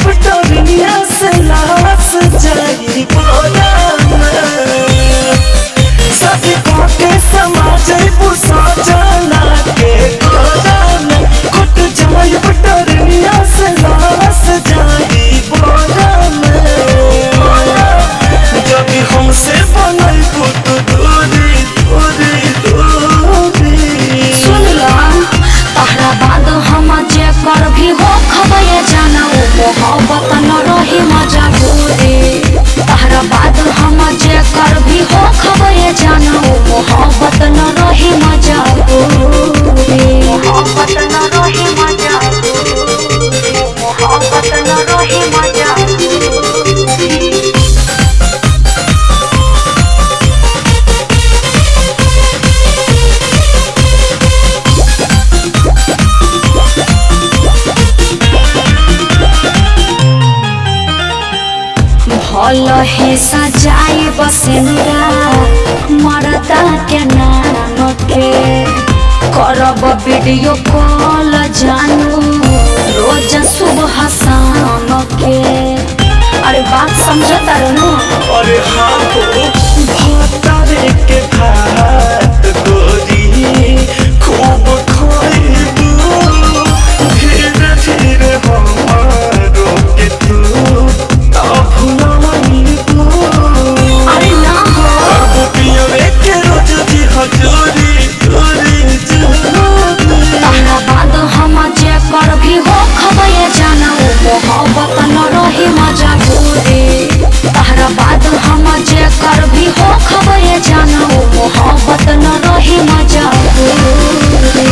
पटोरिया से लाश जाई सभी के समाज जना के कुट जाई पटोरिया से लाश जाई जब हमसे बनल पुत दूरी दूरी दूरी सुनला तहरा बाद हम जे कर भी हो खबे जाना वो मोहब्बत न रही मजा पूरी तहरा बाद हम जे कर भी हो खबे जाना वो मोहब्बत न रही मजा पूरी मोहब्बत न रही मजा मोहब्बत न रही मजा भल है सजाई बसेंगा मरदा के नाम के करब वीडियो कॉल जानू रोज सुबह शाम के। अरे बात समझता रहो अरे हाँ हो भतारे के भात गोरी खूब खाइबू धीरे धीरे हमारो के तू अरे ना हो के रोज दी हजूरी तहरा बाद हम जे कर भी हो खबे जाना वो मोहब्बत न रही मजा पूरी तहरा बाद हम जे कर भी हो खबे जाना वो मोहब्बत न रही मजा पूरी।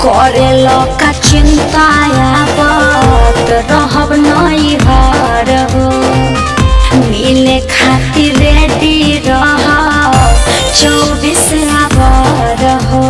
करेलो का चिंता बात रहब नहीं हार हो मिले खातिर रेडी रह 24 आवर हो